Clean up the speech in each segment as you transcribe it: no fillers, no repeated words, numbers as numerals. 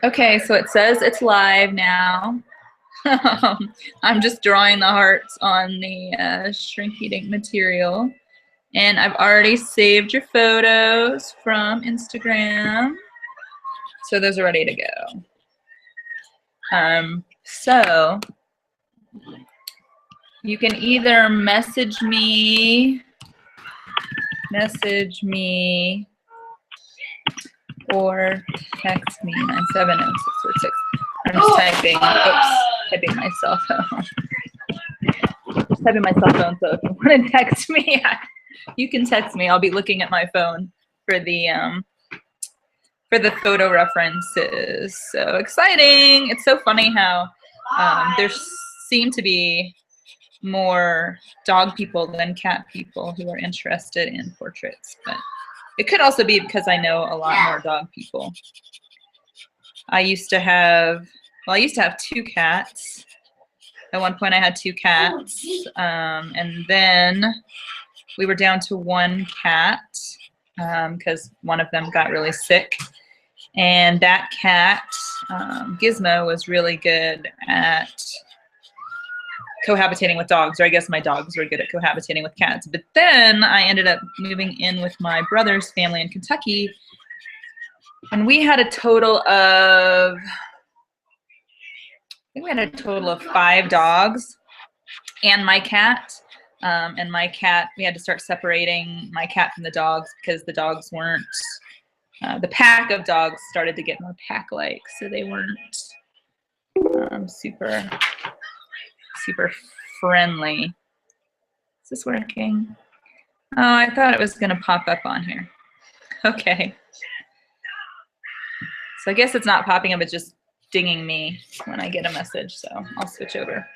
Okay, so it says it's live now. I'm just drawing the hearts on the Shrinky Dink material. And I've already saved your photos from Instagram. So those are ready to go. So you can either message me or text me 970-646. I'm just typing my cell phone. Just typing my cell phone, so if you want to text me, you can text me. I'll be looking at my phone for the photo references. So exciting. It's so funny how there seem to be more dog people than cat people who are interested in portraits, but it could also be because I know a lot more dog people. I used to have 2 cats. At one point I had 2 cats, and then we were down to 1 cat because one of them got really sick. And that cat, Gizmo, was really good at cohabitating with dogs, or I guess my dogs were good at cohabitating with cats. But then I ended up moving in with my brother's family in Kentucky, and we had a total of, I think we had a total of 5 dogs and my cat. And my cat, we had to start separating my cat from the dogs because the dogs weren't, the pack of dogs started to get more pack-like, so they weren't super friendly. Is this working? Oh, I thought it was going to pop up on here. Okay. So I guess it's not popping up, it's just dinging me when I get a message, so I'll switch over.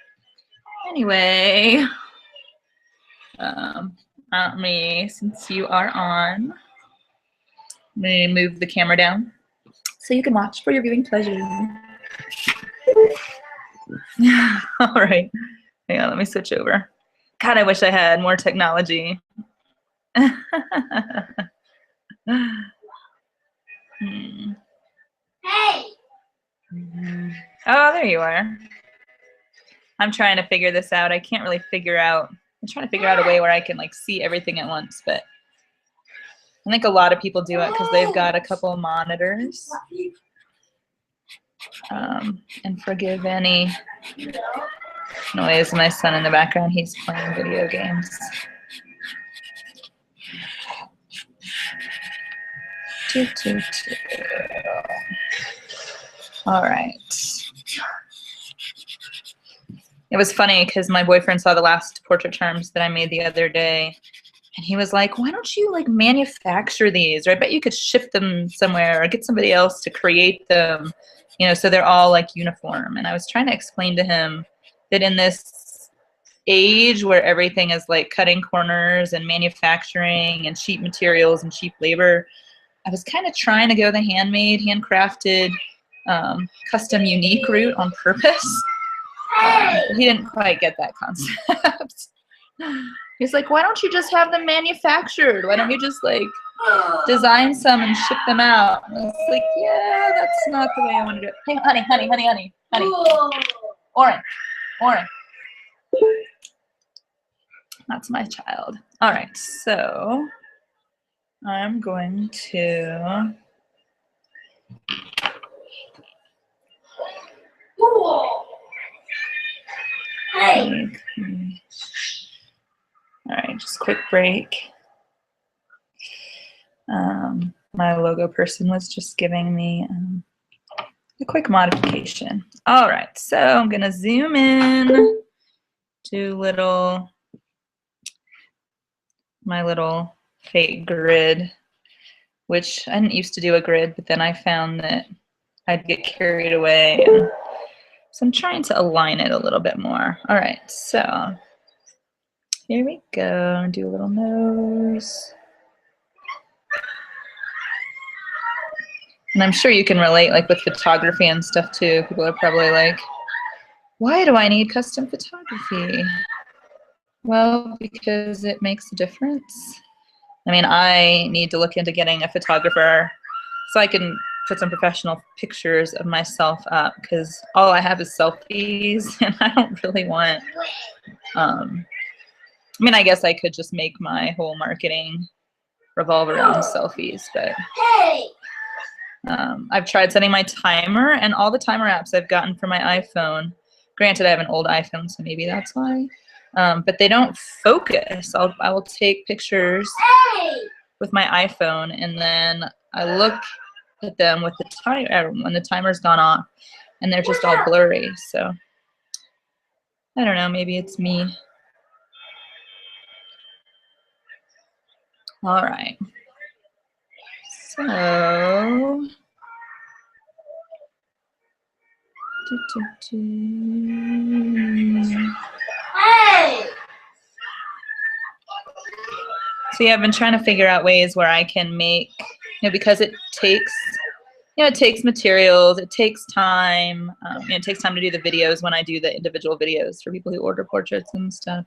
Anyway, since you are on, let me move the camera down so you can watch for your viewing pleasure. All right. Hang on, let me switch over. God, I wish I had more technology. Hey. Oh, there you are. I'm trying to figure this out. I can't really figure out. I'm trying to figure out a way where I can like see everything at once, but I think a lot of people do it because they've got a couple of monitors. And forgive any noise. My son in the background, he's playing video games. All right. It was funny because my boyfriend saw the last portrait charms that I made the other day, and he was like, why don't you like manufacture these? Or I bet you could ship them somewhere or get somebody else to create them, you know, so they're all like uniform. And I was trying to explain to him that in this age where everything is like cutting corners and manufacturing and cheap materials and cheap labor, I was kind of trying to go the handmade, handcrafted, custom unique route on purpose. He didn't quite get that concept. He's like, why don't you just have them manufactured? Why don't you just like design some and ship them out? And I was like, yeah, that's not the way I want to do it. Hey, honey. Oren. That's my child. All right, so I'm going to Hey. All right, just quick break. My logo person was just giving me a quick modification. All right, so I'm gonna zoom in, do my little fake grid, which I didn't used to do a grid, but then I found that I'd get carried away. And so I'm trying to align it a little bit more. All right, so here we go. Do a little nose. And I'm sure you can relate like with photography and stuff too. People are probably like, why do I need custom photography? Well, because it makes a difference. I mean, I need to look into getting a photographer so I can put some professional pictures of myself up because all I have is selfies, and I don't really want, I mean, I guess I could just make my whole marketing revolve around selfies, but I've tried setting my timer, and all the timer apps I've gotten for my iPhone, granted I have an old iPhone, so maybe that's why, but they don't focus. I will take pictures with my iPhone, and then I look at them with the timer when the timer's gone off, and they're just all blurry. So I don't know, maybe it's me. All right. So so yeah, I've been trying to figure out ways where I can make, because it takes, it takes materials, it takes time, it takes time to do the videos when I do the individual videos for people who order portraits and stuff.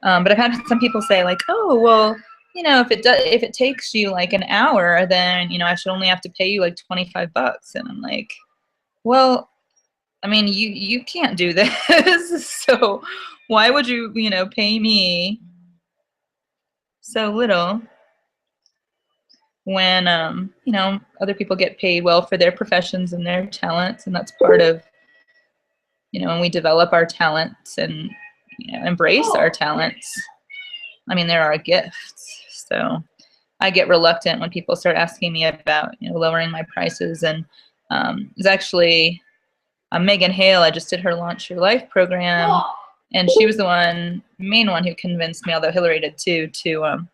But I've had some people say like, oh, well, if it takes you like an hour, then, I should only have to pay you like $25. And I'm like, well, I mean, you can't do this. So why would you, pay me so little when, other people get paid well for their professions and their talents. And that's part of, when we develop our talents and, embrace our talents. I mean, they're our gifts. So I get reluctant when people start asking me about, lowering my prices. And it's actually Megan Hale. I just did her Launch Your Life program, and she was the main one who convinced me, although Hillary did too, to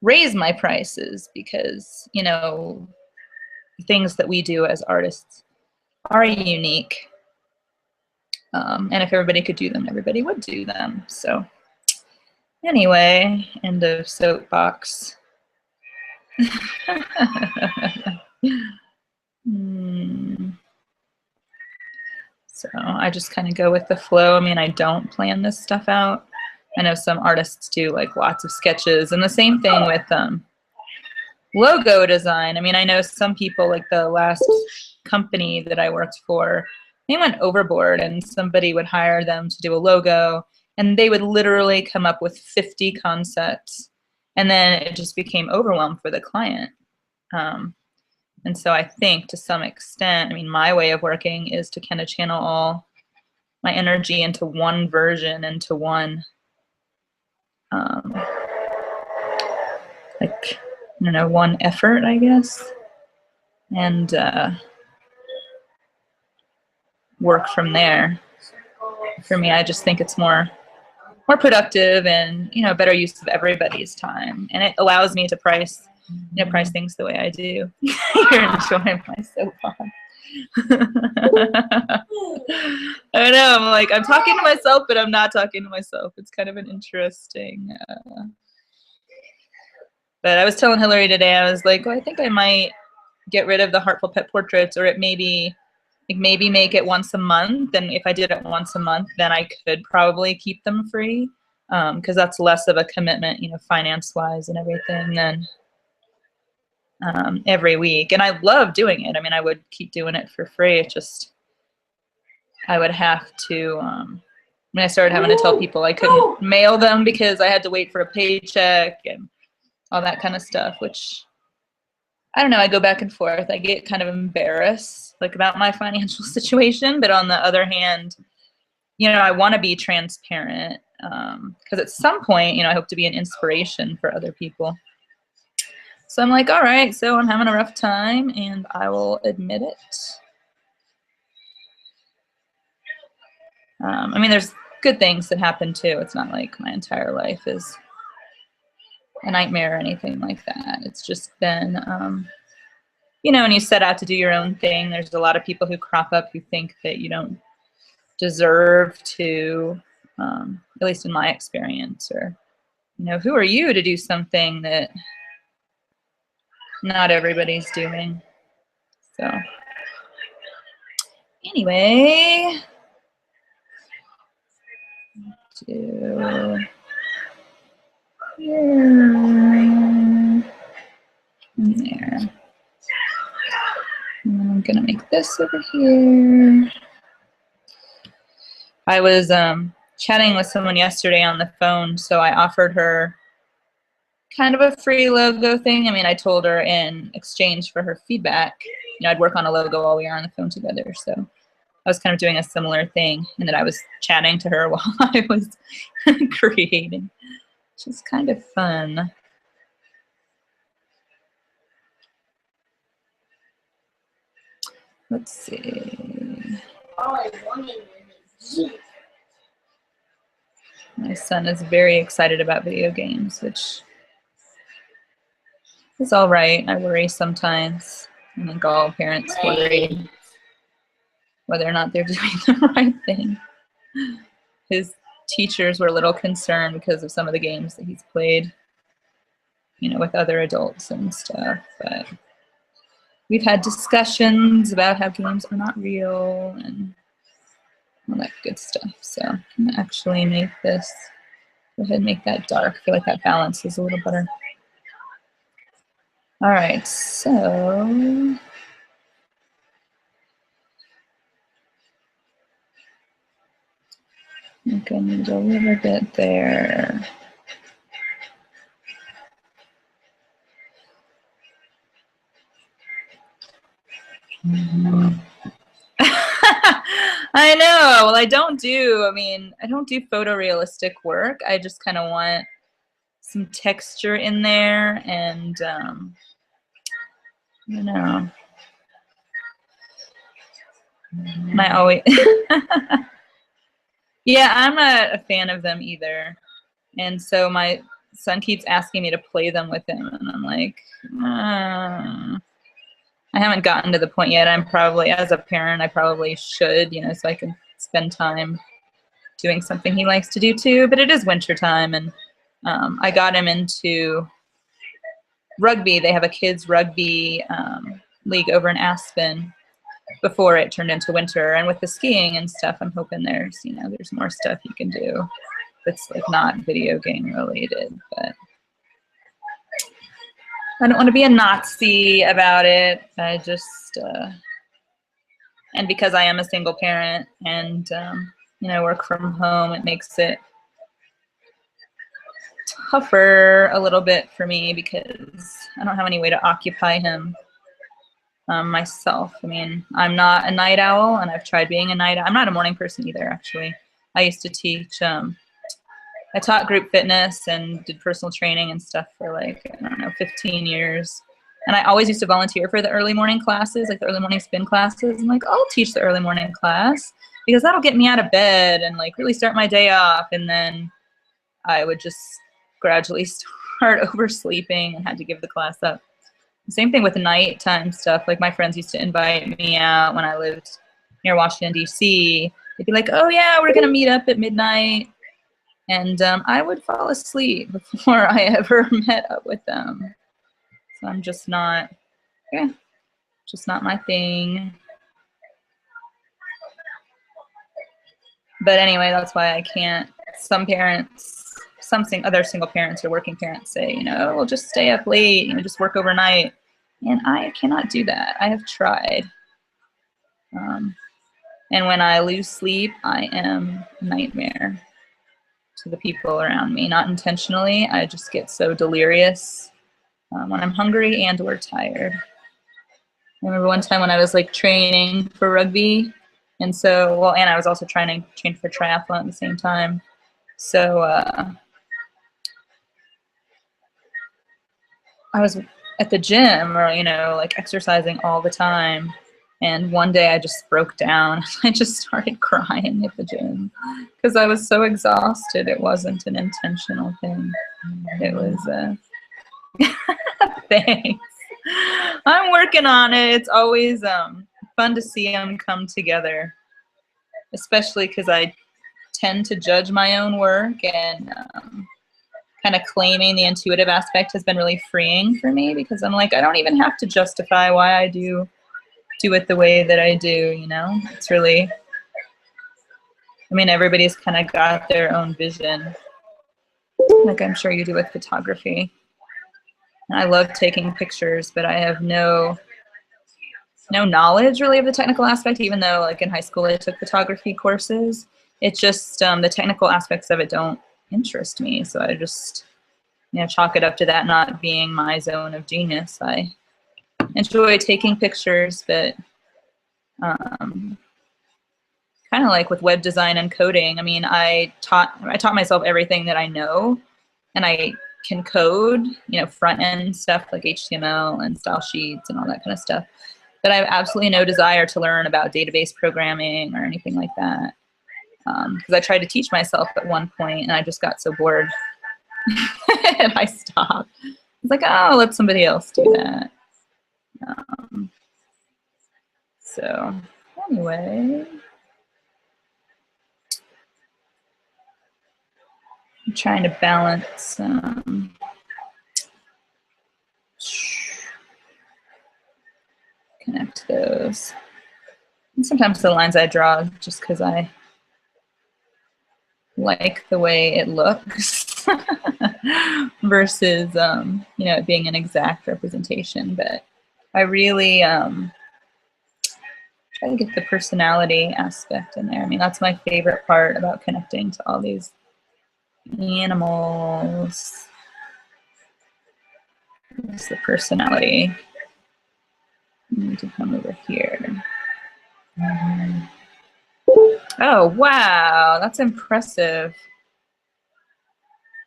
raise my prices because, the things that we do as artists are unique. And if everybody could do them, everybody would do them. So anyway, end of soapbox. So I just kind of go with the flow. I mean, I don't plan this stuff out. I know some artists do like lots of sketches, and the same thing with logo design. I mean, I know some people, like the last company that I worked for, they went overboard, and somebody would hire them to do a logo, and they would literally come up with 50 concepts, and then it just became overwhelmed for the client. And so I think to some extent, I mean, my way of working is to kind of channel all my energy into one version, into one, like, I don't know, one effort, I guess, and work from there. For me, I just think it's more productive and, better use of everybody's time. And it allows me to price things the way I do. You're enjoying my soapbox. I know, I'm talking to myself, but I'm not talking to myself. It's kind of an interesting, but I was telling Hillary today, I was like, well, I think I might get rid of the Heartful Pet Portraits, or maybe make it once a month. And if I did it once a month, then I could probably keep them free, because that's less of a commitment, finance-wise and everything, than every week. And I love doing it. I mean, I would keep doing it for free. It just, I would have to, when I started having to tell people I couldn't mail them because I had to wait for a paycheck and all that kind of stuff, which, I don't know, I go back and forth. I get kind of embarrassed, about my financial situation, but on the other hand, I want to be transparent, because at some point, I hope to be an inspiration for other people. So I'm like, all right, so I'm having a rough time, and I will admit it. I mean, there's good things that happen too. It's not like my entire life is a nightmare or anything like that. It's just been, when you set out to do your own thing, there's a lot of people who crop up who think that you don't deserve to, at least in my experience, or, who are you to do something that not everybody's doing? So anyway, there. I'm gonna make this over here. I was chatting with someone yesterday on the phone, so I offered her kind of a free logo thing. I mean, I told her in exchange for her feedback, you know, I'd work on a logo while we were on the phone together. So I was kind of doing a similar thing, and that I was chatting to her while I was creating, which is kind of fun. Let's see. My son is very excited about video games, which is all right. I worry sometimes. I think all parents worry whether or not they're doing the right thing. His teachers were a little concerned because of some of the games that he's played, you know, with other adults and stuff. But we've had discussions about how games are not real and all that good stuff. So I'm gonna actually make this, go ahead and make that dark. I feel like that balances a little better. All right, so I think I need a little bit there. I know. Well, I don't do photorealistic work. I just kind of want some texture in there, and I don't know. And I always, yeah, I'm not a fan of them either. And so my son keeps asking me to play them with him, and I'm like, I haven't gotten to the point yet. I'm probably, as a parent, I probably should, you know, so I can spend time doing something he likes to do too. But it is winter time, and I got him into rugby. They have a kids rugby league over in Aspen before it turned into winter. And with the skiing and stuff, I'm hoping there's, you know, there's more stuff you can do that's like not video game related. But I don't want to be a Nazi about it. I just, and because I am a single parent and, you know, work from home, it makes it tougher a little bit for me because I don't have any way to occupy him myself. I mean, I'm not a night owl, and I've tried being a night owl. I'm not a morning person either, actually. I used to teach, I taught group fitness and did personal training and stuff for like, I don't know, 15 years. And I always used to volunteer for the early morning classes, like the early morning spin classes. I'm like, I'll teach the early morning class because that'll get me out of bed and like really start my day off. And then I would just gradually start oversleeping and had to give the class up. Same thing with the nighttime stuff. Like my friends used to invite me out when I lived near Washington, D.C. They'd be like, oh yeah, we're going to meet up at midnight. And I would fall asleep before I ever met up with them. So I'm just not, yeah, just not my thing. But anyway, that's why I can't, some parents, other single parents or working parents say, you know, we'll just stay up late, you know, just work overnight. And I cannot do that. I have tried. And when I lose sleep, I am a nightmare to the people around me. Not intentionally, I just get so delirious when I'm hungry and or tired. I remember one time when I was like training for rugby, and so, well, and I was also trying to train for triathlon at the same time. So I was at the gym, or, you know, like exercising all the time. And one day I just broke down. I just started crying at the gym because I was so exhausted. It wasn't an intentional thing. It was, thanks. I'm working on it. It's always fun to see them come together, especially because I tend to judge my own work, and kind of claiming the intuitive aspect has been really freeing for me because I'm like, I don't even have to justify why I do it the way that I do, you know? It's really, I mean, everybody's kind of got their own vision, like I'm sure you do with photography. And I love taking pictures, but I have no no knowledge really of the technical aspect, even though like in high school I took photography courses. It's just the technical aspects of it don't interest me. So I just, chalk it up to that not being my zone of genius. I enjoy taking pictures, but kind of like with web design and coding, I mean, I taught myself everything that I know, and I can code, front end stuff like HTML and style sheets and all that kind of stuff. But I have absolutely no desire to learn about database programming or anything like that. Because I tried to teach myself at one point, and I just got so bored, and I stopped. I was like, oh, I'll let somebody else do that. So anyway, I'm trying to balance connect those. And sometimes the lines I draw just because I like the way it looks versus it being an exact representation. But I really try to get the personality aspect in there. I mean, that's my favorite part about connecting to all these animals. It's the personality. I need to come over here. Oh, wow, that's impressive.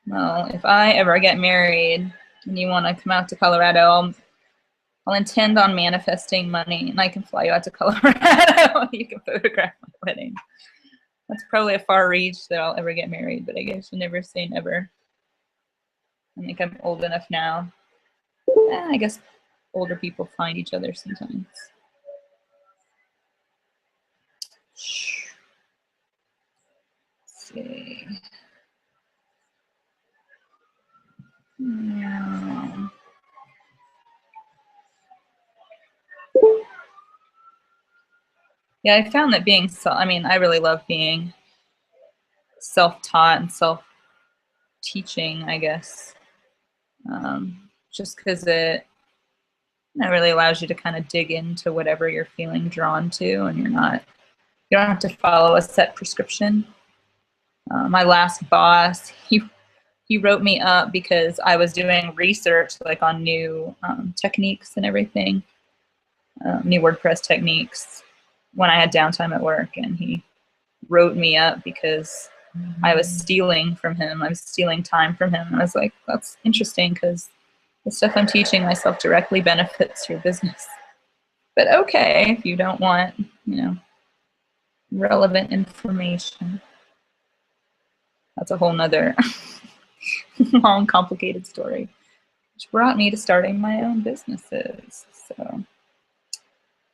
Well, if I ever get married and you want to come out to Colorado, I'll intend on manifesting money, and I can fly you out to Colorado. You can photograph my wedding. That's probably a far reach that I'll ever get married, but I guess you never say never. I think I'm old enough now. I guess older people find each other sometimes. Let's see. Yeah. Yeah, I found that being I really love being self-taught and self-teaching, I guess. Just because it really allows you to kind of dig into whatever you're feeling drawn to, and you don't have to follow a set prescription. My last boss, he wrote me up because I was doing research like on new techniques and everything, new WordPress techniques when I had downtime at work, and he wrote me up because I was stealing from him. I was stealing time from him. And I was like, that's interesting because the stuff I'm teaching myself directly benefits your business. But okay, if you don't want, relevant information. That's a whole nother long, complicated story, which brought me to starting my own businesses. So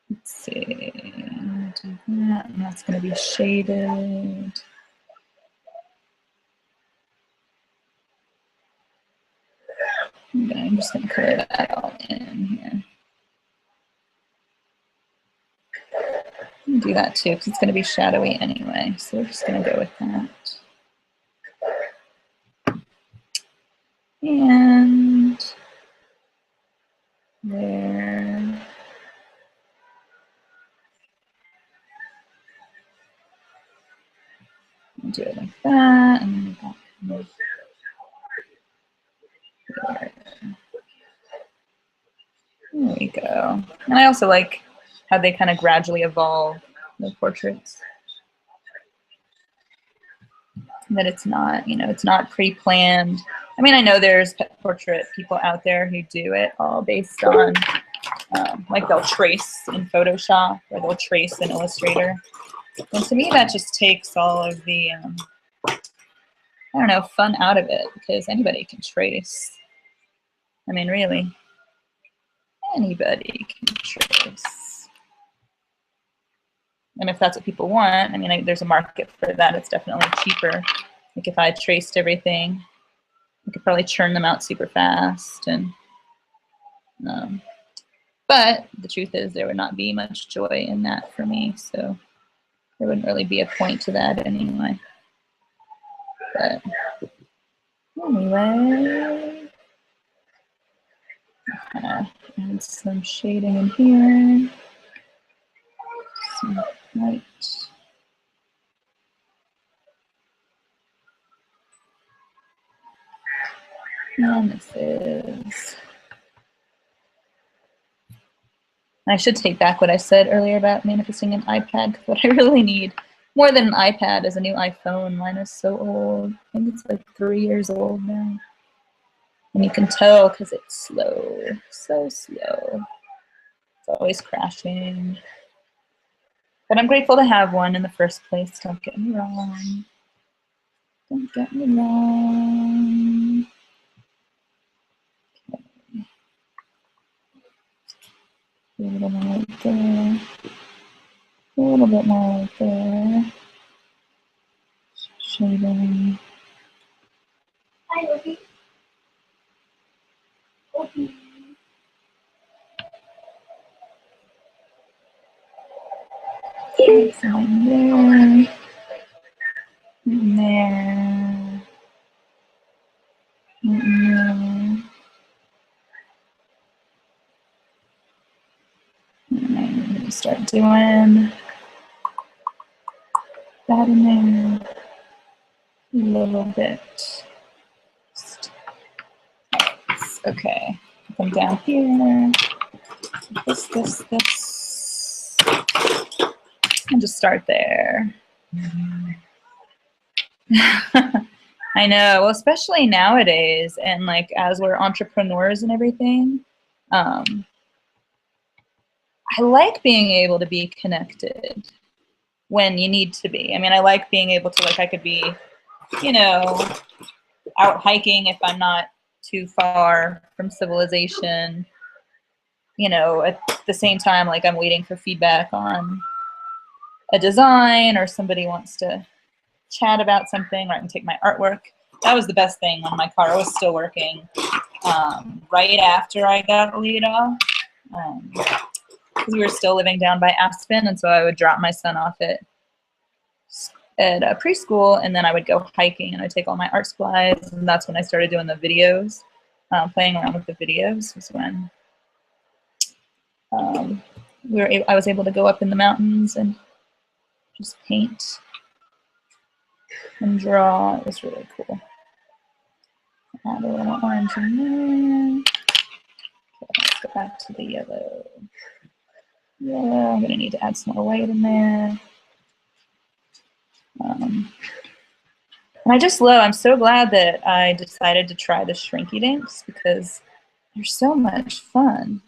let's see, do that, and that's going to be shaded. I'm just going to color that all in here. I'm going to do that too because it's going to be shadowy anyway. So we're just going to go with that. And there. Do it like that, and then there we go. And I also like how they kind of gradually evolve the portraits. That it's not, it's not pre-planned. I mean, I know there's portrait people out there who do it all based on, like they'll trace in Photoshop or they'll trace in Illustrator. And to me, that just takes all of the, I don't know, fun out of it because anybody can trace. I mean, really, anybody can trace. And if that's what people want, I mean, there's a market for that. It's definitely cheaper. Like if I traced everything, I could probably churn them out super fast. And but the truth is there would not be much joy in that for me. So there wouldn't really be a point to that anyway. But anyway, add some shading in here. some white. And this is, I should take back what I said earlier about manifesting an iPad, because what I really need more than an iPad is a new iPhone. Mine is so old. I think it's like 3 years old now. And you can tell because it's slow, so slow. It's always crashing. But I'm grateful to have one in the first place. Don't get me wrong. Don't get me wrong. Okay. A little more right there. A little bit more right there. Shading. Hi, Opie. Opie. It's right there. And there. And there. And I'm going to start doing that in there a little bit. Okay, come down here. This. And just start there. I know, well, especially nowadays, and like as we're entrepreneurs and everything, I like being able to be connected when you need to be. I mean, I like being able to, like, I could be, you know, out hiking if I'm not too far from civilization, you know, at the same time, like I'm waiting for feedback on a design, or somebody wants to chat about something, or I can take my artwork. That was the best thing when my car was still working right after I got laid off. Because we were still living down by Aspen, and so I would drop my son off at a preschool, and then I would go hiking, and I'd take all my art supplies, and that's when I started doing the videos, playing around with the videos was when I was able to go up in the mountains and just paint and draw. It was really cool. Add a little orange in there. Okay, let's go back to the yellow. Yeah, I'm gonna need to add some more white in there. And I'm so glad that I decided to try the Shrinky Dinks, because they're so much fun.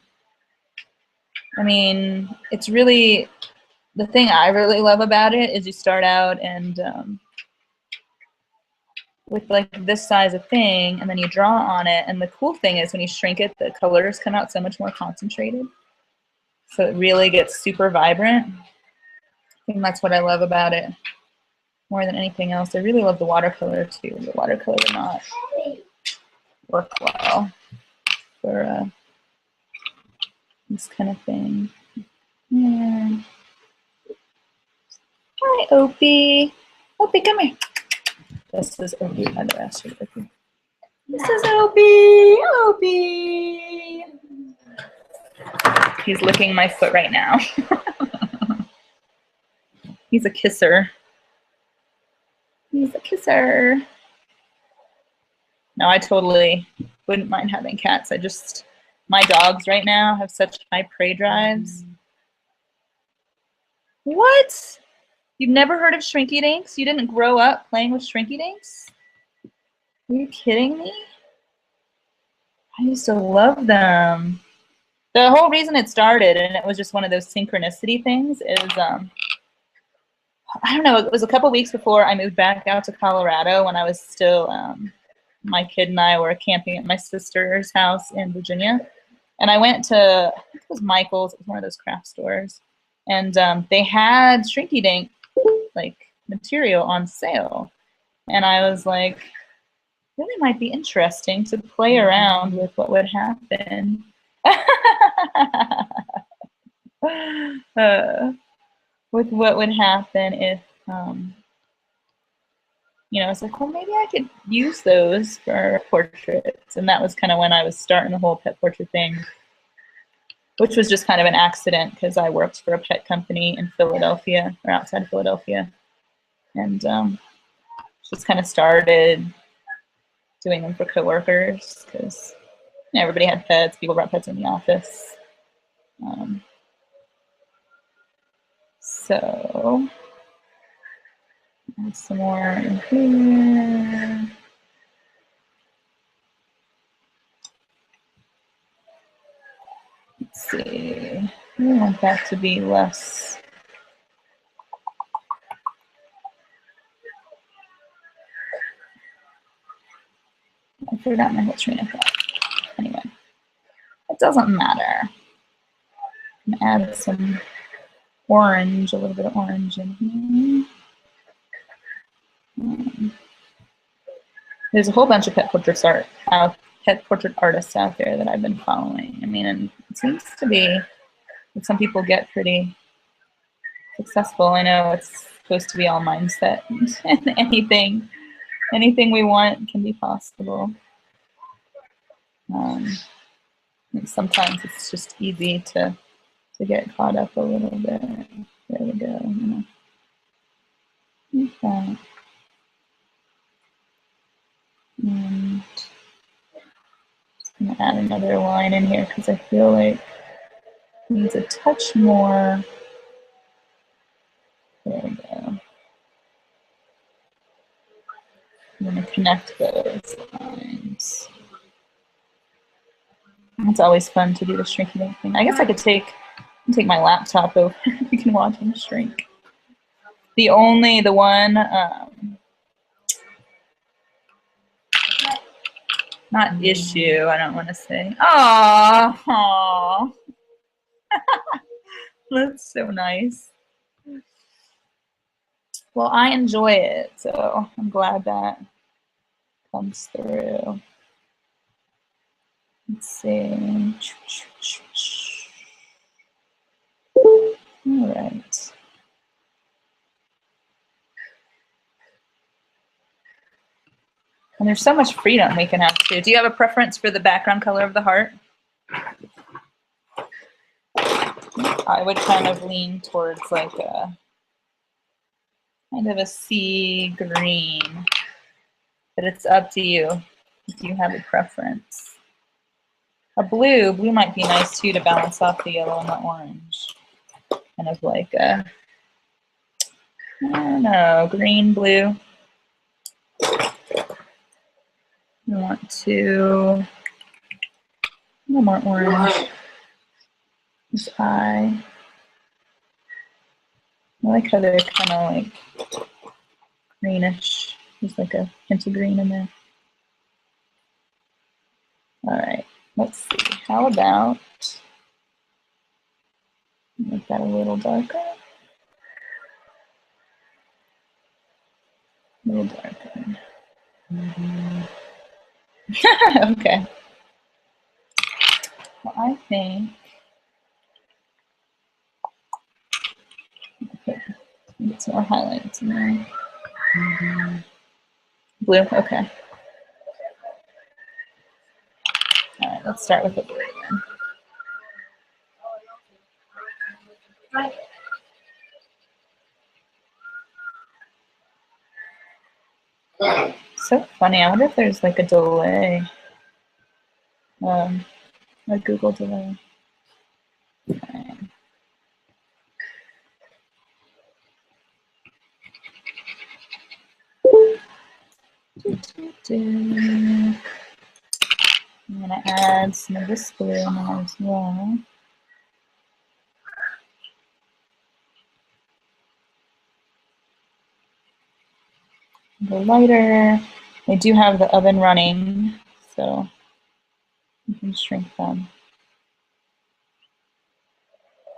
I mean, it's really, the thing I really love about it is you start out and with like this size of thing, and then you draw on it, and the cool thing is when you shrink it, the colors come out so much more concentrated. So it really gets super vibrant. I think that's what I love about it more than anything else. I really love the watercolor too. The watercolor would not work well for this kind of thing. Yeah. Hi, Opie. Opie, come here. This is Opie. I know I asked you, Opie. This is Opie. Opie. He's licking my foot right now. He's a kisser. He's a kisser. No, I totally wouldn't mind having cats. My dogs right now have such high prey drives. What? You've never heard of Shrinky Dinks? You didn't grow up playing with Shrinky Dinks? Are you kidding me? I used to love them. The whole reason it started, and it was just one of those synchronicity things, is I don't know, it was a couple weeks before I moved back out to Colorado, when I was still, my kid and I were camping at my sister's house in Virginia. And I went to, I think it was Michael's, it was one of those craft stores. And they had Shrinky Dink like material on sale. And I was like, really might be interesting to play around with what would happen. With what would happen if, you know, it's like, well, maybe I could use those for portraits. And that was kind of when I was starting the whole pet portrait thing. which was just kind of an accident because I worked for a pet company in Philadelphia, or outside of Philadelphia, and just kind of started doing them for coworkers because everybody had pets. People brought pets in the office. So add some more in here. Let's see. We want that to be less. I forgot my whole train of thought. Anyway, it doesn't matter. I'm gonna add some orange, a little bit of orange in here. There's a whole bunch of pet portrait artists out there that I've been following. I mean, and it seems to be that some people get pretty successful. I know it's supposed to be all mindset, and anything we want can be possible. Sometimes it's just easy to get caught up a little bit. There we go. Okay. And just gonna add another line in here because I feel like it needs a touch more. There we go. I'm gonna connect those lines. It's always fun to do the shrinking thing. I guess I could take my laptop over. You can watch them shrink. The one, not issue, I don't want to say. Aww. That's so nice. Well, I enjoy it, so I'm glad that comes through. Let's see. All right. And there's so much freedom we can have too. Do you have a preference for the background color of the heart? I would kind of lean towards like a kind of a sea green, but it's up to you if you have a preference. A blue might be nice too to balance off the yellow and the orange. Kind of like a, I don't know, green, blue. I want to, a little more orange. This eye. I like how they're kind of like greenish. There's like a hint of green in there. All right, let's see. How about make that a little darker? A little darker. Okay. Well, I think get some more highlights in there. Blue, okay. All right, let's start with the blue then. So funny. I wonder if there's like a delay, a Google delay. Okay. I'm gonna add some of this blue in there as well. The lighter. They do have the oven running, so you can shrink them.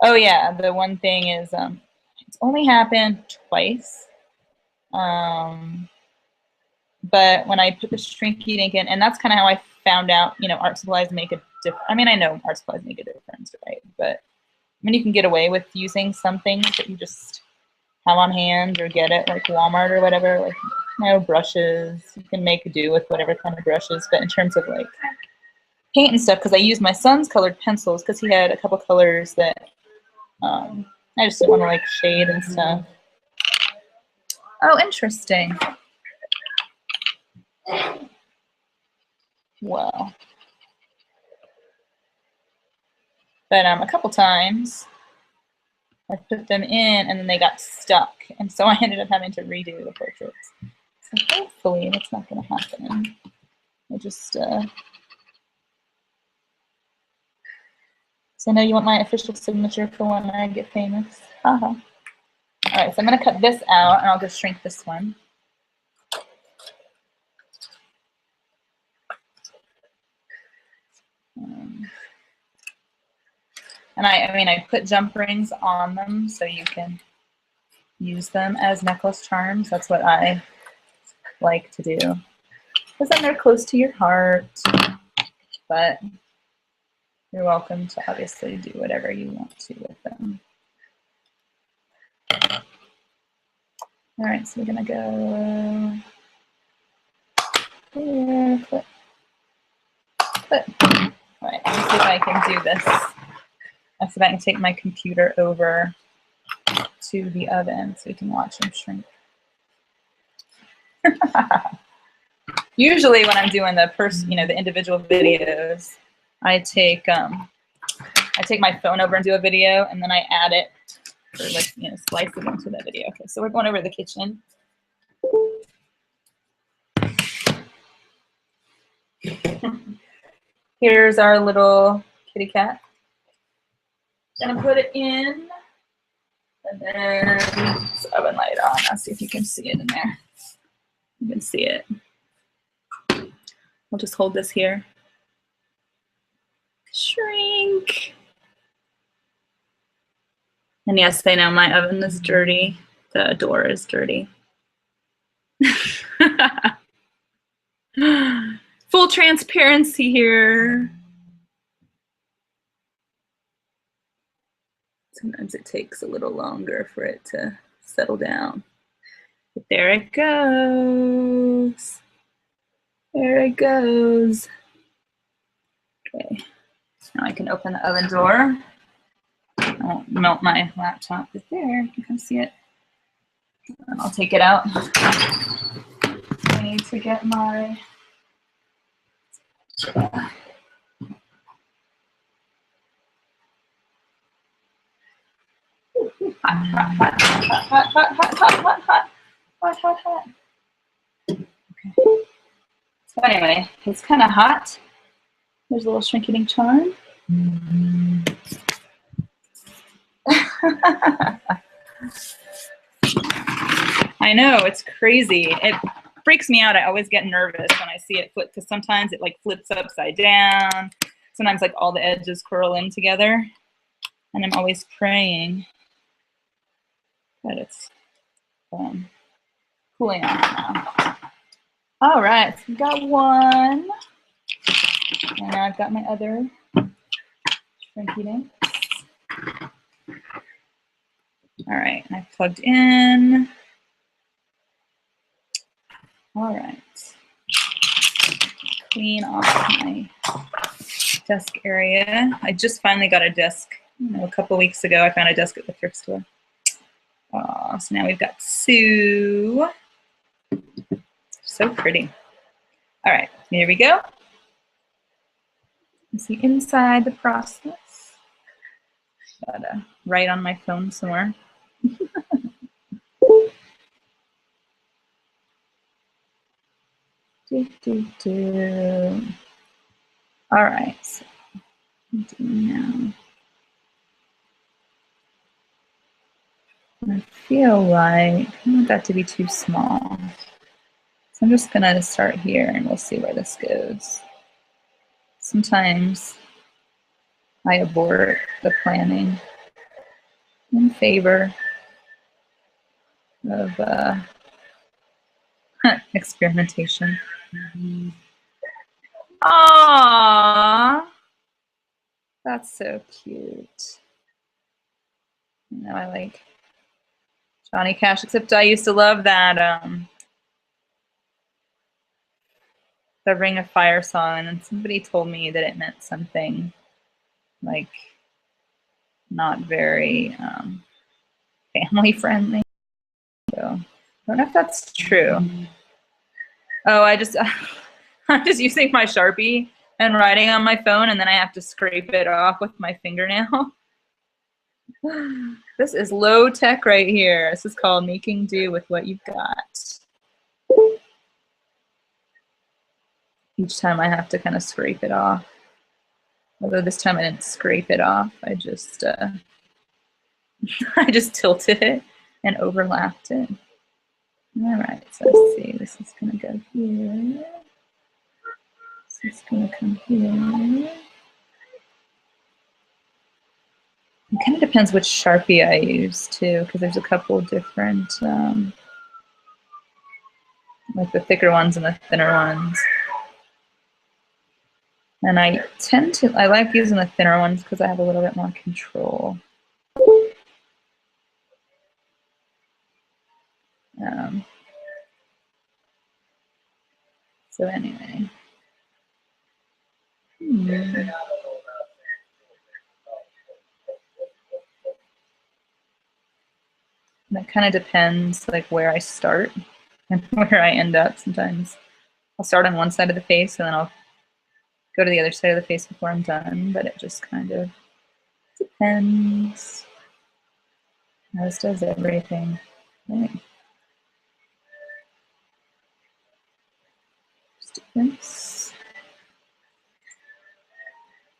Oh yeah, the one thing is it's only happened twice. But when I put the Shrinky Dink in, and that's kind of how I found out, you know, art supplies make a difference. I mean, I know art supplies make a difference, right? But I mean, you can get away with using some things that you just have on hand or get at like Walmart or whatever, like, you know, brushes. You can make do with whatever kind of brushes. But in terms of like paint and stuff because I used my son's colored pencils because he had a couple colors that I just didn't want to like shade and stuff. Oh, interesting. Well, but a couple times I put them in and then they got stuck, and so I ended up having to redo the portraits. So hopefully that's not going to happen. I just so I know you want my official signature for when I get famous. Haha. All right, so I'm going to cut this out and I'll just shrink this one. And I mean, I put jump rings on them so you can use them as necklace charms. That's what I like to do. Because then they're close to your heart. But you're welcome to obviously do whatever you want to with them. All right, so we're gonna go here, clip, clip. All right, let's see if I can do this. Let's see if I can take my computer over to the oven so we can watch them shrink. Usually when I'm doing the the individual videos, I take my phone over and do a video, and then I add it or like slice it into the video. Okay, so we're going over to the kitchen. Here's our little kitty cat. Gonna put it in, and then the oven light on. I'll see if you can see it in there. You can see it. I'll just hold this here. Shrink. And yes, I know my oven is dirty. The door is dirty. Full transparency here. Sometimes it takes a little longer for it to settle down. But there it goes. There it goes. Okay, now I can open the oven door. I won't melt my laptop, but there, you can see it. And I'll take it out. I need to get my hot. Okay. So anyway, it's kind of hot. There's a little shrinking charm. I know, it's crazy. It freaks me out. I always get nervous when I see it flip, because sometimes it like flips upside down. Sometimes like all the edges curl in together. And I'm always praying that it's cooling off now. All right, so we got one. And now I've got my other shrinking. All right, and I've plugged in. All right. Clean off my desk area. I just finally got a desk. A couple weeks ago, I found a desk at the thrift store. So now we've got Sue. So pretty. All right, here we go. Let's see inside the process. Gotta write on my phone somewhere. All right, so what do now? I feel like I don't want that to be too small. So I'm just gonna start here and we'll see where this goes. Sometimes I abort the planning in favor of experimentation. Aww, that's so cute. You know, I like Johnny Cash, except I used to love that covering a fire song, and then somebody told me that it meant something like not very family friendly. So I don't know if that's true. Oh, I'm just using my Sharpie and writing on my phone, and then I have to scrape it off with my fingernail. This is low tech right here. This is called making do with what you've got. Each time I have to kind of scrape it off. Although this time I didn't scrape it off. I just I just tilted it and overlapped it. All right, so let's see. This is gonna go here. This is gonna come here. It kind of depends which Sharpie I use too, because there's a couple different, like the thicker ones and the thinner ones. And I like using the thinner ones because I have a little bit more control. So anyway. That kind of depends like where I start and where I end up. Sometimes I'll start on one side of the face and then I'll go to the other side of the face before I'm done, but it just kind of depends. This does everything. Right. Just do this.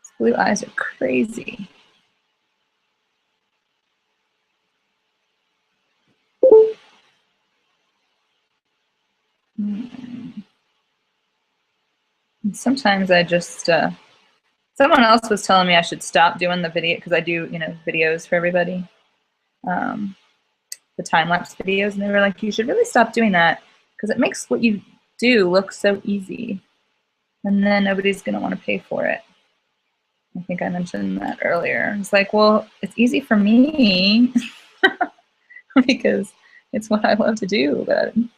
These blue eyes are crazy. And sometimes I just, someone else was telling me I should stop doing the video because I do, videos for everybody, the time-lapse videos, and they were like, you should really stop doing that because it makes what you do look so easy, and then nobody's going to want to pay for it. I think I mentioned that earlier. It's like, well, it's easy for me because it's what I love to do, but I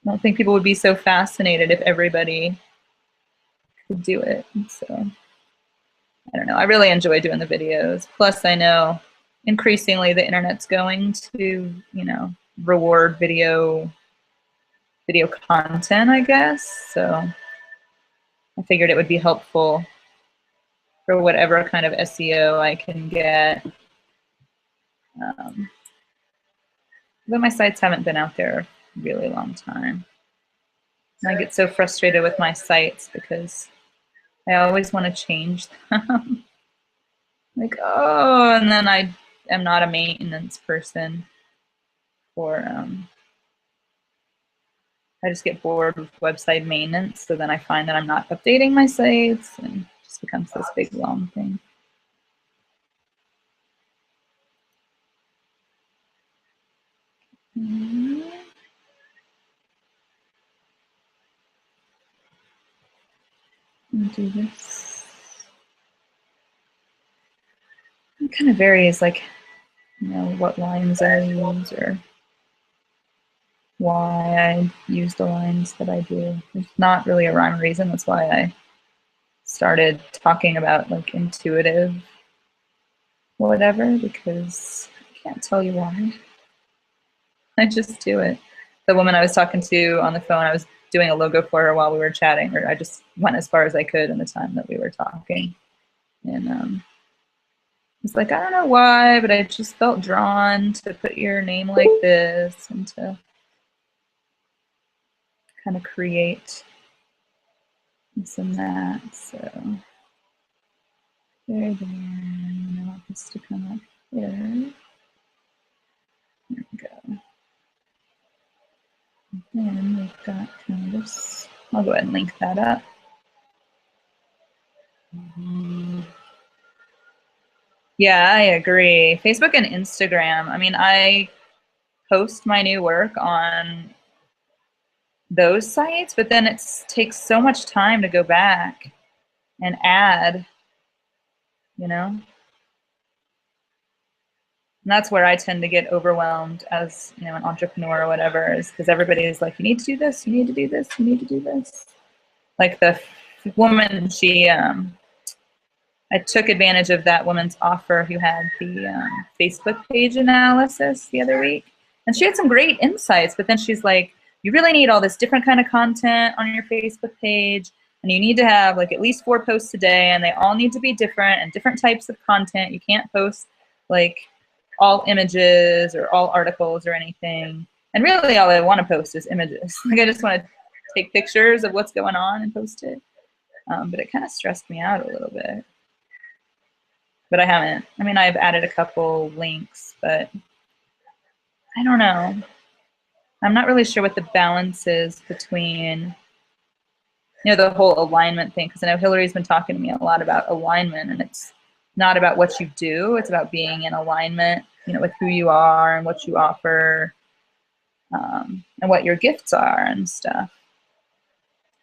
don't think people would be so fascinated if everybody could do it. So I don't know. I really enjoy doing the videos. Plus, I know increasingly the internet's going to, reward video content, I guess. So I figured it would be helpful for whatever kind of SEO I can get. But my sites haven't been out there a really long time. And I get so frustrated with my sites because I always want to change them. Like, oh, and then I am not a maintenance person. Or I just get bored with website maintenance, so then I find that I'm not updating my sites, and it just becomes this big long thing. Do this. It kind of varies, like, what lines I use or why I use the lines that I do. There's not really a rhyme or reason. That's why I started talking about like intuitive whatever, because I can't tell you why. I just do it. The woman I was talking to on the phone, I was doing a logo for her while we were chatting, or I just went as far as I could in the time that we were talking. And it's like, I don't know why, but I just felt drawn to put your name like this and to kind of create this and that. So there, and I want this to come up here. There we go. And then we've got kind of this. I'll go ahead and link that up. Yeah, I agree. Facebook and Instagram. I mean, I post my new work on those sites, but then it takes so much time to go back and add, And that's where I tend to get overwhelmed as, an entrepreneur or whatever, is because everybody is like, you need to do this, you need to do this, you need to do this. like the woman, I took advantage of that woman's offer who had the Facebook page analysis the other week. And she had some great insights, but then she's like, you really need all this different kind of content on your Facebook page. And you need to have like at least 4 posts a day, and they all need to be different and different types of content. You can't post like all images or all articles or anything. And really all I want to post is images. Like I just want to take pictures of what's going on and post it. But it kind of stressed me out a little bit. But I haven't. I mean, I've added a couple links, but I don't know. I'm not really sure what the balance is between, you know, the whole alignment thing, because I know Hillary's been talking to me a lot about alignment, and it's not about what you do, it's about being in alignment, you know, with who you are and what you offer, and what your gifts are and stuff.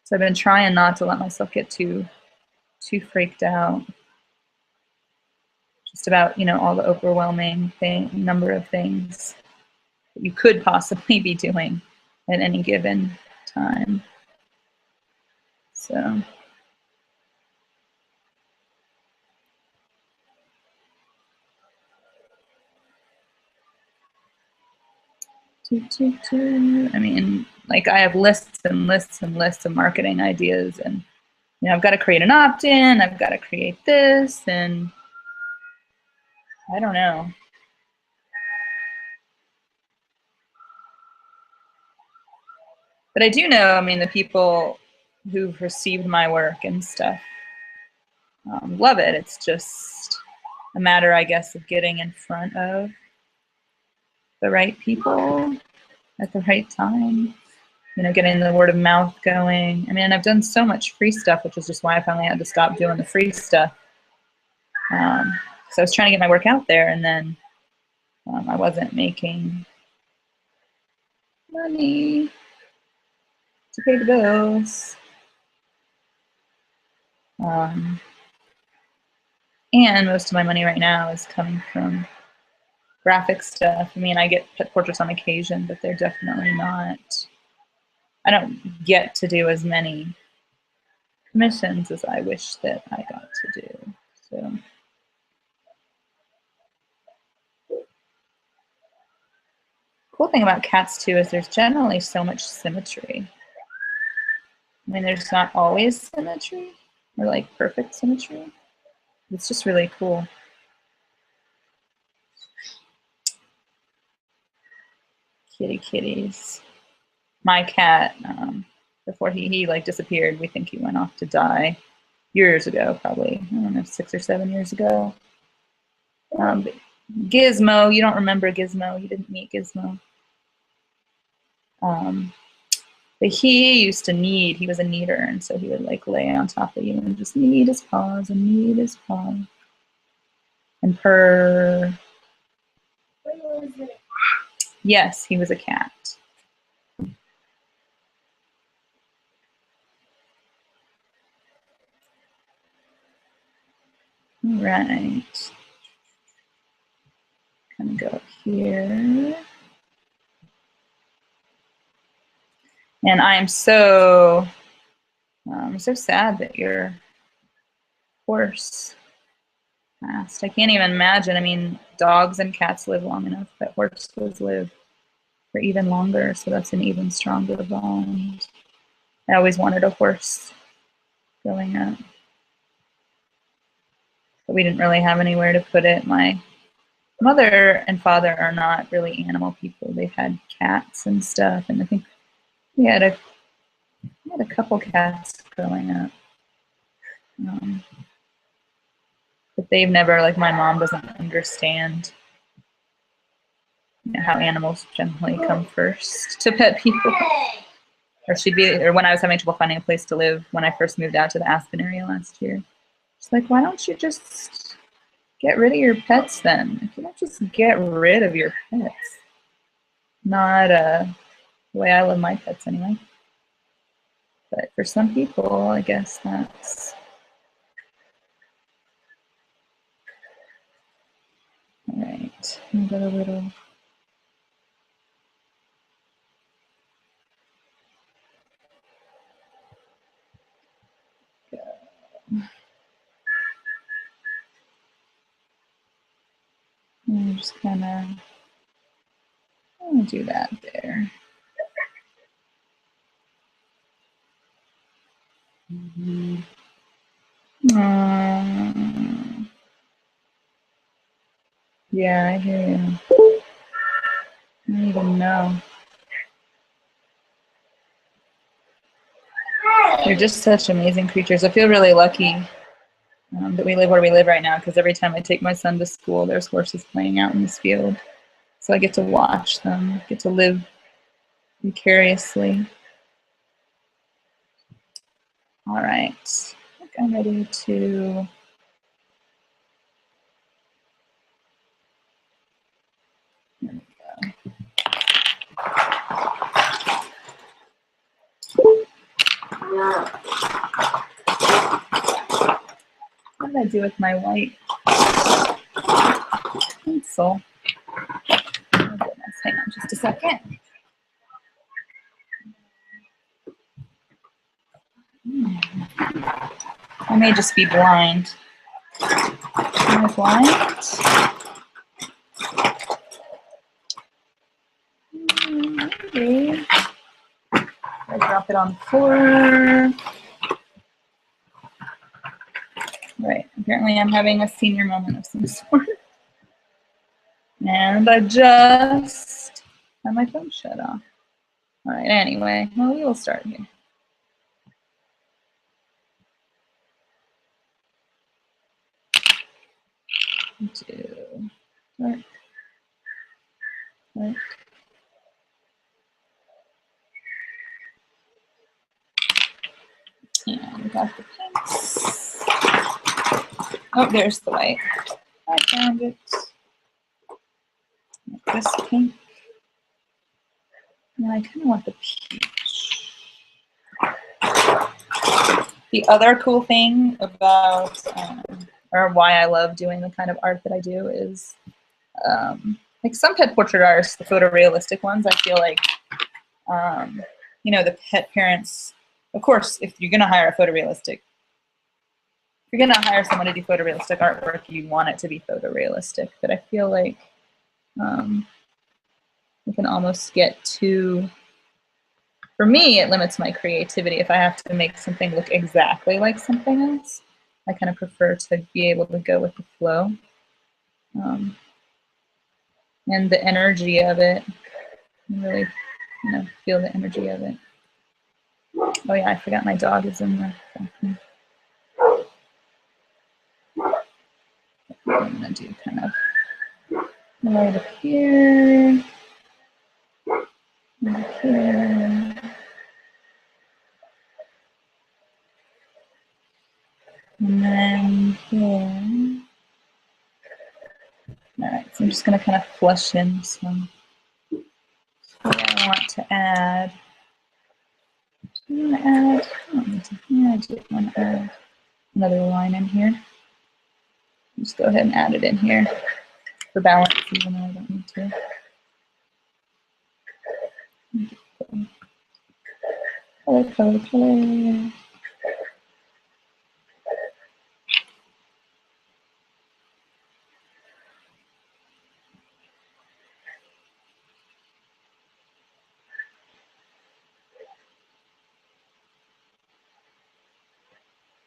So I've been trying not to let myself get too freaked out. Just about, you know, all the overwhelming number of things that you could possibly be doing at any given time. So. I mean, like I have lists and lists and lists of marketing ideas, and you know, I've got to create an opt-in, I've got to create this, and I don't know. But I do know, I mean, the people who've received my work and stuff love it. It's just a matter, I guess, of getting in front of the right people at the right time. You know, getting the word of mouth going. I mean, I've done so much free stuff, which is just why I finally had to stop doing the free stuff. So I was trying to get my work out there, and then I wasn't making money to pay the bills. And most of my money right now is coming from graphic stuff. I mean, I get pet portraits on occasion, but they're definitely not, I don't get to do as many commissions as I wish that I got to do. So. Cool thing about cats too is there's generally so much symmetry. I mean, there's not always symmetry or like perfect symmetry. It's just really cool. Kitties. My cat, before he like disappeared, we think he went off to die years ago, probably, I don't know, 6 or 7 years ago. But Gizmo, you don't remember Gizmo, you didn't meet Gizmo. But he used to knead, he was a kneader, and so he would like lay on top of you and just knead his paws and knead his paws. And purr. Yes, he was a cat. All right. Kind of go up here. And I'm so sad that your horse passed. I can't even imagine. I mean, dogs and cats live long enough, but horses live for even longer, so that's an even stronger bond. I always wanted a horse growing up, but we didn't really have anywhere to put it. My mother and father are not really animal people. They've had cats and stuff, and I think we had a couple cats growing up. But they've never, like my mom doesn't understand, you know, how animals generally come first to pet people. Or when I was having trouble finding a place to live when I first moved out to the Aspen area last year, she's like, why don't you just get rid of your pets then? If you don't just get rid of your pets. Not the way I love my pets anyway. But for some people, I guess that's... All right, I've got a little... kind of, I'm gonna do that there. Yeah, I hear you. I don't even know. They're just such amazing creatures. I feel really lucky that we live where we live right now, because every time I take my son to school, there's horses playing out in this field. So I get to watch them, get to live vicariously. All right, I think I'm ready to. There we go. What did I do with my white pencil? Oh goodness, hang on just a second. I may just be blind. Am I blind? Maybe. I drop it on the floor. Right, apparently I'm having a senior moment of some sort. And I just had my phone shut off. All right, anyway, well, we will start here. Two, start, start. And we got the pinks. Oh, there's the white. I found it. This pink. And I kind of want the peach. The other cool thing about, or why I love doing the kind of art that I do is, like some pet portrait artists, the photorealistic ones, I feel like, you know, the pet parents, of course, if you're gonna hire a photorealistic, if you're gonna hire someone to do photorealistic artwork, you want it to be photorealistic. But I feel like you can almost get too, for me, it limits my creativity if I have to make something look exactly like something else. I kind of prefer to be able to go with the flow. And the energy of it, really, you know, feel the energy of it. Oh yeah, I forgot my dog is in there. I'm gonna do kind of right up here, right here, and then here. All right, so I'm just gonna kind of flush in some. What I want to add. Do you want to add? I don't need to. Yeah, I do want to add another line in here. Just go ahead and add it in here for balance, even though I don't need to. Color, color, color.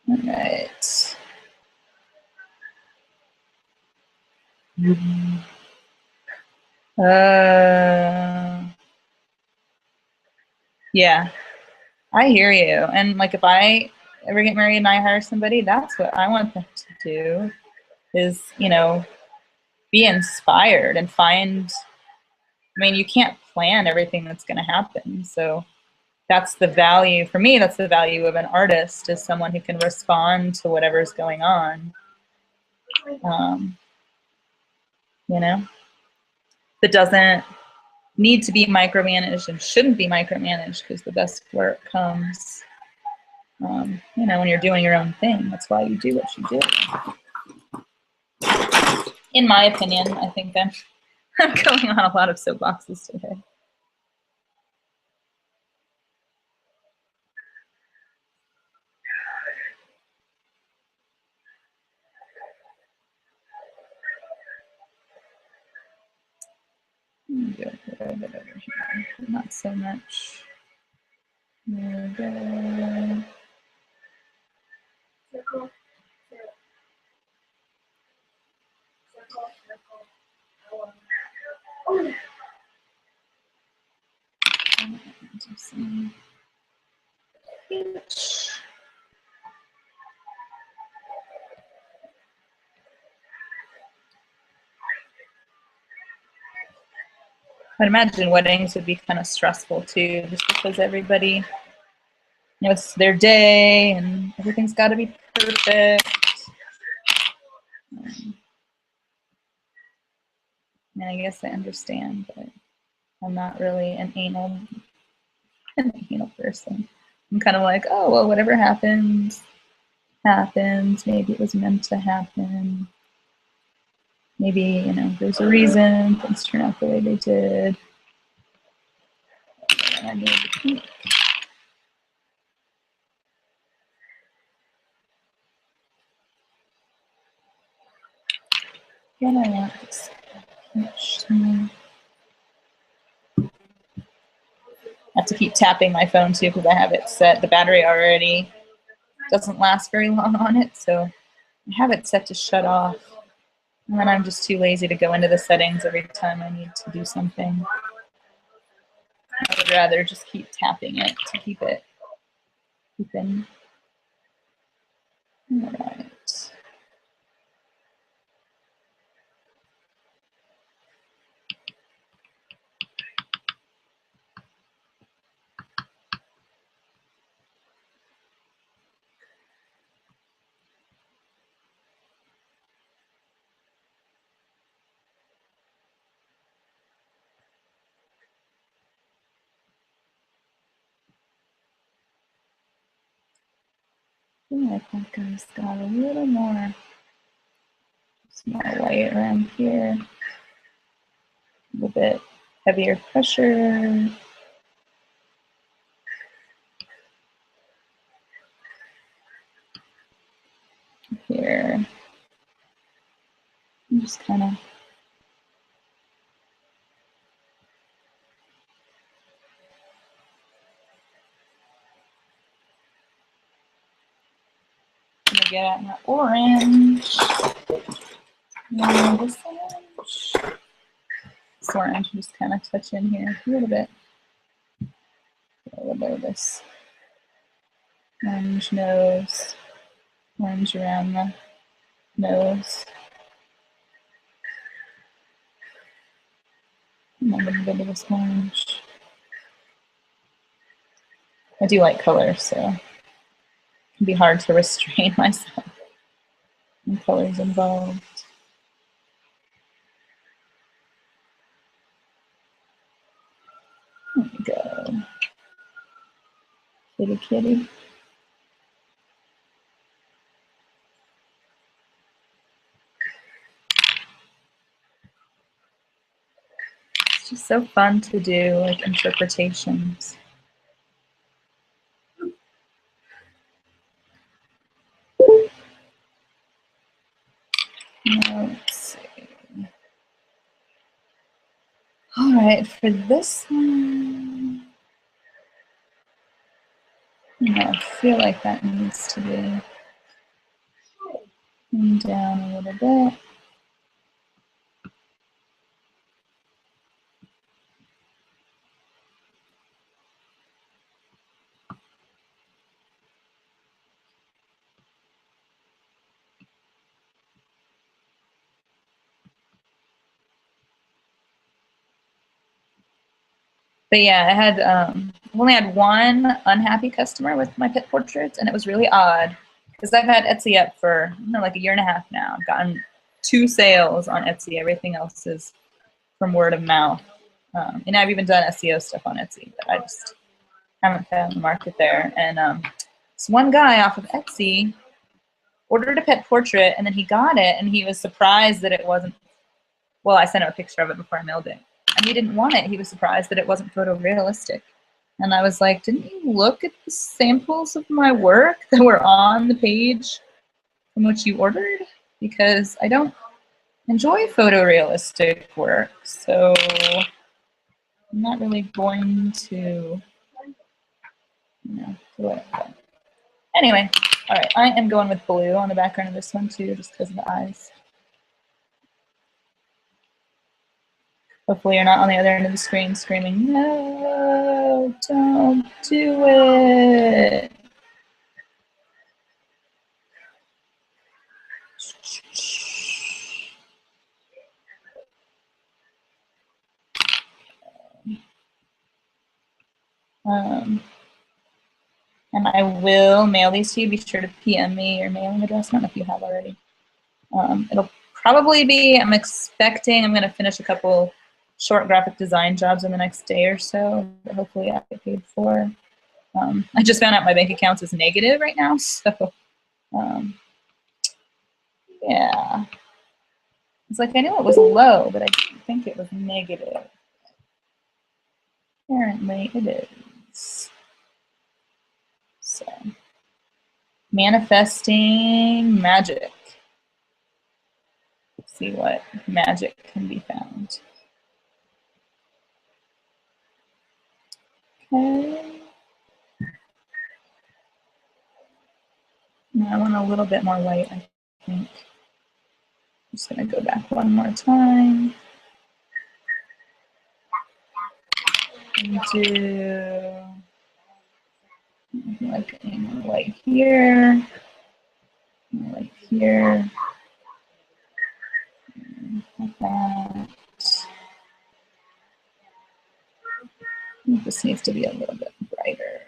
All right. Yeah, I hear you. And like if I ever get married and I hire somebody, that's what I want them to do is, you know, be inspired and find, I mean, you can't plan everything that's going to happen. So that's the value, for me, that's the value of an artist, is someone who can respond to whatever's going on. You know, that doesn't need to be micromanaged and shouldn't be micromanaged, because the best work comes, you know, when you're doing your own thing. That's why you do what you do. In my opinion, I think I'm going on a lot of soapboxes today. Good, a little bit over here, not so much. There we go. Circle, circle, circle. Oh. Do some peach. I'd imagine weddings would be kind of stressful too, just because everybody, you know, it's their day and everything's got to be perfect. And I guess I understand, but I'm not really an anal person. I'm kind of like, oh, well, whatever happens, happens. Maybe it was meant to happen. Maybe, you know, there's a reason things turn out the way they did. I need the pink. Then I want this peach. I have to keep tapping my phone too because I have it set. The battery already doesn't last very long on it, so I have it set to shut off. And then I'm just too lazy to go into the settings every time I need to do something. I would rather just keep tapping it to keep it open. All right. I think I just got a little more white around here. A little bit heavier pressure. Here. I'm just kind of gonna get at my orange. And this orange. This orange, just kind of touch in here a little bit. A little bit of this orange nose, orange around the nose. And a little bit of this orange. I do like color, so it can be hard to restrain myself when color's involved. There we go. Kitty, kitty. It's just so fun to do, like, interpretations. Now, let's see. All right, for this one, I feel like that needs to be down a little bit. But yeah, I had only had one unhappy customer with my pet portraits, and it was really odd because I've had Etsy up for like a year and a half now. I've gotten 2 sales on Etsy. Everything else is from word of mouth. And I've even done SEO stuff on Etsy, but I just haven't found the market there. And this one guy off of Etsy ordered a pet portrait, and then he got it, and he was surprised that it wasn't. Well, I sent him a picture of it before I mailed it. And he didn't want it. He was surprised that it wasn't photorealistic. And I was like, didn't you look at the samples of my work that were on the page from which you ordered? Because I don't enjoy photorealistic work. So I'm not really going to, do it. But anyway, all right, I am going with blue on the background of this one too, just because of the eyes. Hopefully you're not on the other end of the screen screaming, no, don't do it. And I will mail these to you. Be sure to PM me your mailing address. I don't know if you have already. It'll probably be, I'm going to finish a couple short graphic design jobs in the next day or so that hopefully I get paid for. I just found out my bank account is negative right now, so yeah. It's like I knew it was low, but I didn't think it was negative. Apparently it is. So, manifesting magic. Let's see what magic can be found. Okay. Now I want a little bit more white, I think. I'm just going to go back one more time. And do like more white here, more white here, like that. This needs to be a little bit brighter.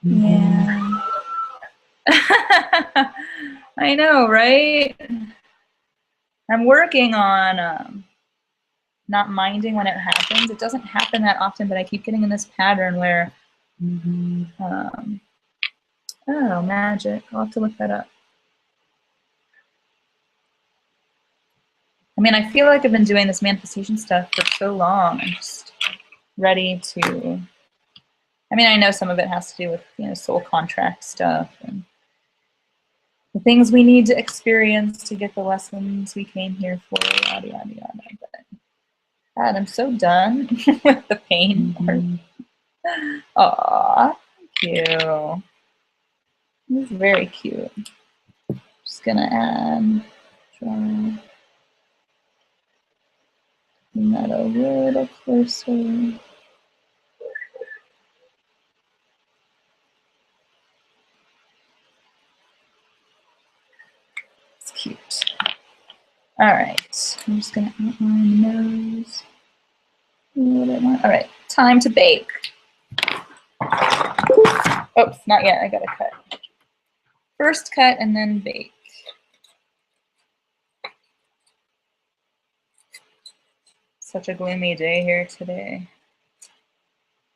Yeah. I know, right? I'm working on not minding when it happens. It doesn't happen that often, but I keep getting in this pattern where, oh, magic. I'll have to look that up. I mean, I feel like I've been doing this manifestation stuff for so long. I'm just ready to, I mean, I know some of it has to do with, soul contract stuff and the things we need to experience to get the lessons we came here for, yada, yada, yada. But God, I'm so done with the pain part. Aw, thank you. This is very cute. Just gonna add, bring that a little closer. It's cute. All right, I'm just gonna outline the nose a little bit more. All right, time to bake. Oops, not yet, I gotta cut. First cut and then bake. Such a gloomy day here today.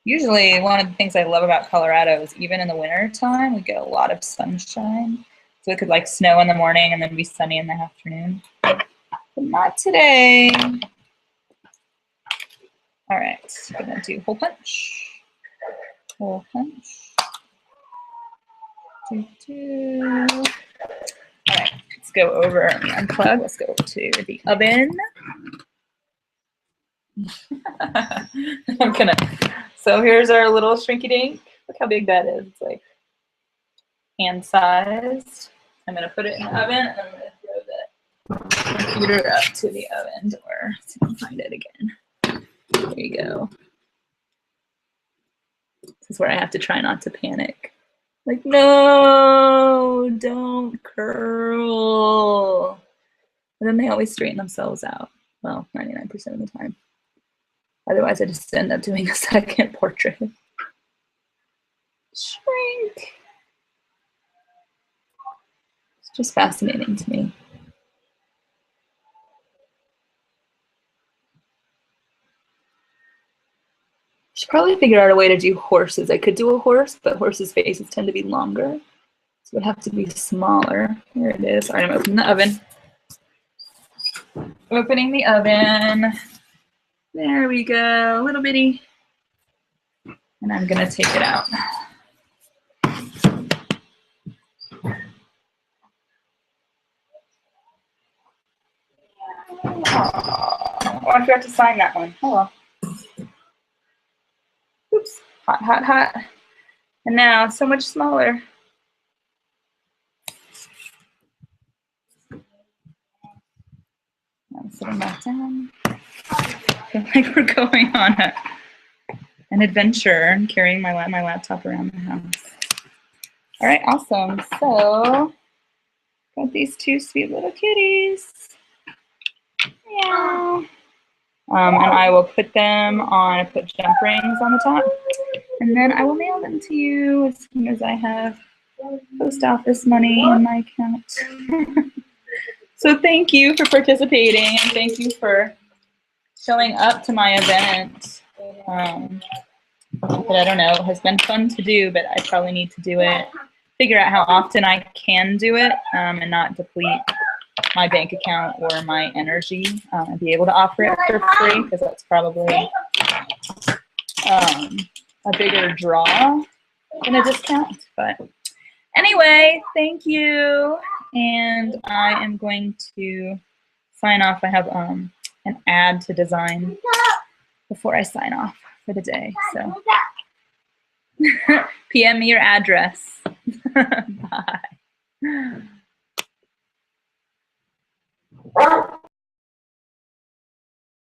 Usually one of the things I love about Colorado is even in the winter time, we get a lot of sunshine. So it could like snow in the morning and then be sunny in the afternoon. But not today. All right, I'm gonna do hole punch. Hole punch. All right, let's go over, let me unplug. Let's go to the oven. So here's our little shrinky dink. Look how big that is. It's like hand sized. I'm gonna put it in the oven and I'm gonna throw the computer up to the oven door so I can find it again. There you go. This is where I have to try not to panic. Like, no, don't curl. And then they always straighten themselves out. Well, 99% of the time. Otherwise, I just end up doing a second portrait. Shrink. It's just fascinating to me. Should probably figure out a way to do horses. I could do a horse, but horses' faces tend to be longer. So it would have to be smaller. Here it is. All right, I'm opening the oven. Opening the oven. There we go, a little bitty. And I'm gonna take it out. Oh, I forgot to sign that one. Oh well. Oops. Hot, hot, hot. And now so much smaller. I'm sitting back down. I feel like we're going on an adventure and carrying my laptop around the house. All right, awesome. So got these two sweet little kitties. Yeah. And I will put them on, I put jump rings on the top, and then I will mail them to you as soon as I have post office money in my account. So thank you for participating, and thank you for showing up to my event. But I don't know, it has been fun to do, but I probably need to do it, figure out how often I can do it, and not deplete my bank account or my energy, and be able to offer it for free, because that's probably a bigger draw than a discount. But anyway, thank you, and I am going to sign off. I have an ad to design before I sign off for the day, so PM me your address. Bye.